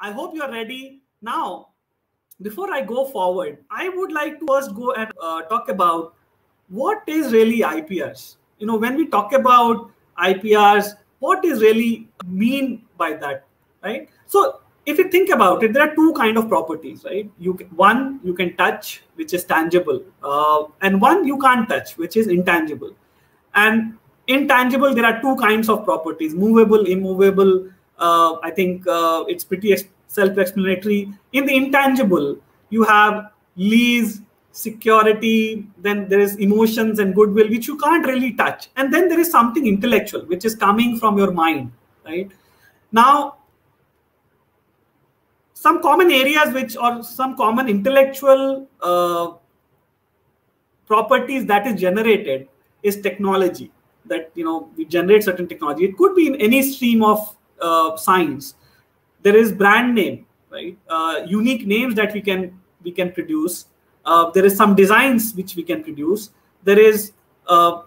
I hope you're ready. Now, before I go forward, I would like to first go and talk about what is really IPRs. When we talk about IPRs, what is really mean by that, right? So if you think about it, there are two kind of properties, right? One you can touch, which is tangible, and one you can't touch, which is intangible. And intangible, there are two kinds of properties: movable, immovable. I think it's pretty self-explanatory. In the intangible, you have lease, security, then there is emotions and goodwill, which you can't really touch. And then there is something intellectual, which is coming from your mind, right? Now, some common areas or some common intellectual properties that is generated is technology. That we generate certain technology. It could be in any stream of science. There is brand name, right? Unique names that we can produce. There is some designs which we can produce. There is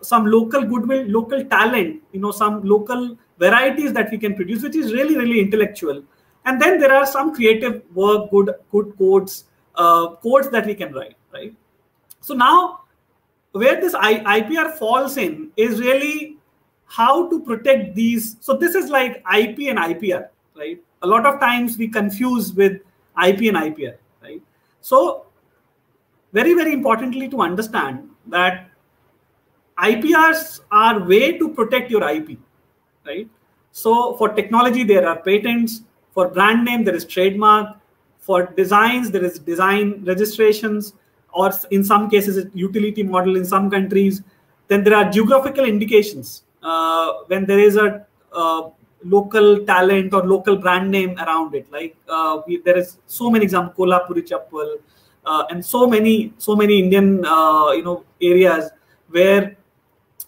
some local goodwill, local talent, some local varieties that we can produce, which is really, really intellectual. And then there are some creative work, good codes that we can write, right? So now, where this IPR falls in is really how to protect these. So this is like IP and IPR, right? A lot of times we confuse with IP and IPR, right? So very, very importantly to understand that IPRs are way to protect your IP, right? So for technology, there are patents. For brand name, there is trademark. For designs, there is design registrations, or in some cases, it's utility model in some countries. Then there are geographical indications. When there is a local talent or local brand name around it, like there is so many examples, Kolhapuri Chappal, and so many Indian areas where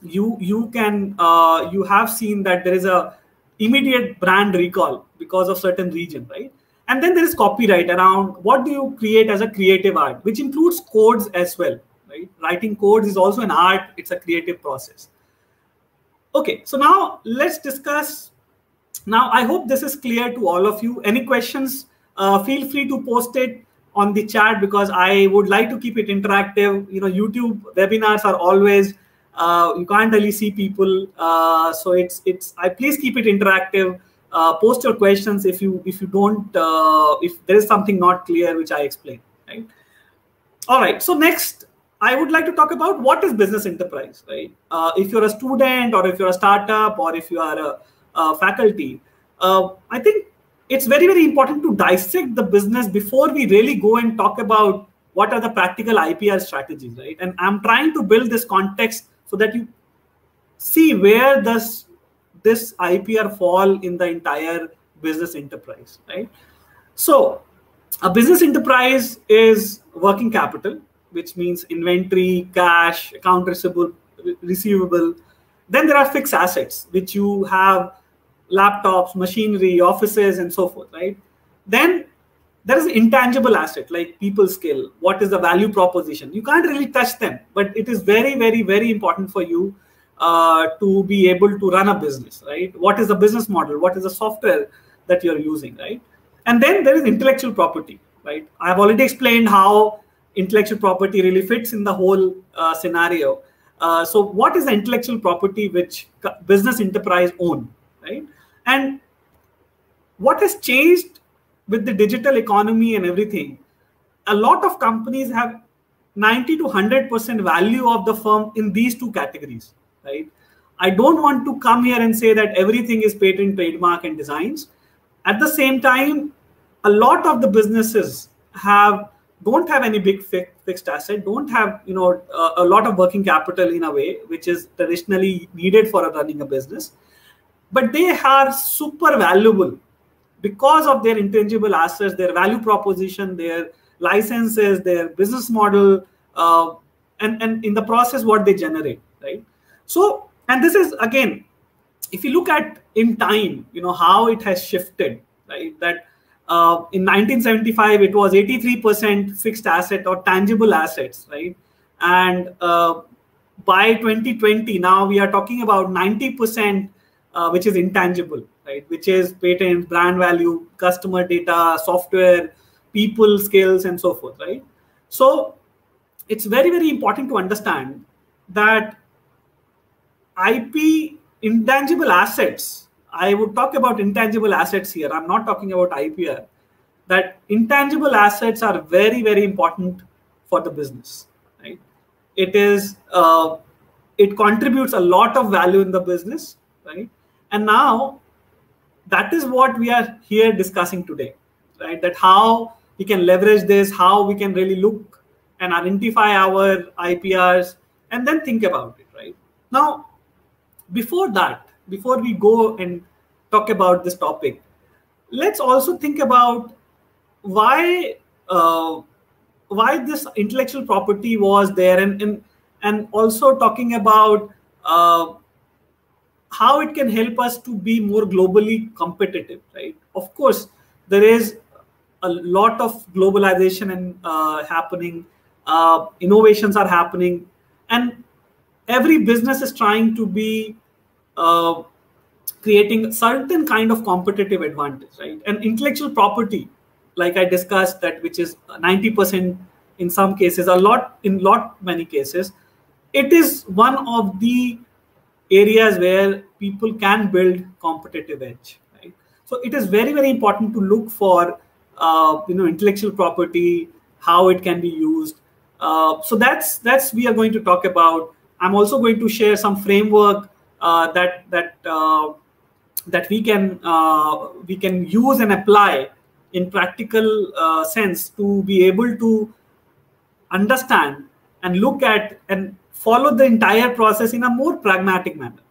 you have seen that there is a immediate brand recall because of certain region, right? And then there is copyright around what do you create as a creative art, which includes codes as well, right? Writing codes is also an art. It's a creative process. Okay, so now let's discuss. Now, I hope this is clear to all of you. Any questions, feel free to post it on the chat, because I would like to keep it interactive. YouTube webinars are always, you can't really see people. So please keep it interactive. Post your questions if there is something not clear which I explained, right? All right, so next I would like to talk about what is business enterprise, right? If you're a student, or if you're a startup, or if you are a faculty, I think it's very, very important to dissect the business before we really go and talk about what are the practical IPR strategies, right? And I'm trying to build this context so that you see where does this IPR fall in the entire business enterprise, right? So a business enterprise is working capital, which means inventory, cash, account receivable. Then there are fixed assets, which you have laptops, machinery, offices, and so forth, right? Then there is intangible asset like people skill. What is the value proposition? You can't really touch them, but it is very, very, very important for you to be able to run a business, right? What is the business model? What is the software that you're using, right? And then there is intellectual property, right? I've already explained how intellectual property really fits in the whole scenario. So what is the intellectual property which business enterprise own, right? And what has changed with the digital economy and everything? A lot of companies have 90 to 100% value of the firm in these two categories, right? I don't want to come here and say that everything is patent, trademark, and designs. At the same time, a lot of the businesses don't have any big fixed asset, don't have a lot of working capital in a way, which is traditionally needed for running a business. But they are super valuable because of their intangible assets, their value proposition, their licenses, their business model, and in the process what they generate, right? So, and this is again, if you look at in time, how it has shifted, right? That in 1975 it was 83% fixed asset or tangible assets, right? And by 2020 now we are talking about 90%, which is intangible, right? Which is patent, brand value, customer data, software, people skills, and so forth, right? So it's very, very important to understand that IP, intangible assets, I would talk about intangible assets here. I'm not talking about IPR. That intangible assets are very, very important for the business, right? It is, it contributes a lot of value in the business, right? And now that is what we are here discussing today, right? That how we can leverage this, how we can really look and identify our IPRs, and then think about it, right? Now, before that, before we go and talk about this topic, let's also think about why this intellectual property was there, and also talking about how it can help us to be more globally competitive, right? Of course, there is a lot of globalization and happening, innovations are happening, and every business is trying to be uh, creating certain kind of competitive advantage, right? And intellectual property, like I discussed, that which is 90% in some cases, many cases, it is one of the areas where people can build competitive edge, right? So it is very, very important to look for intellectual property, how it can be used. So that's we are going to talk about. I'm also going to share some framework that we can use and apply in practical sense to be able to understand and look at and follow the entire process in a more pragmatic manner,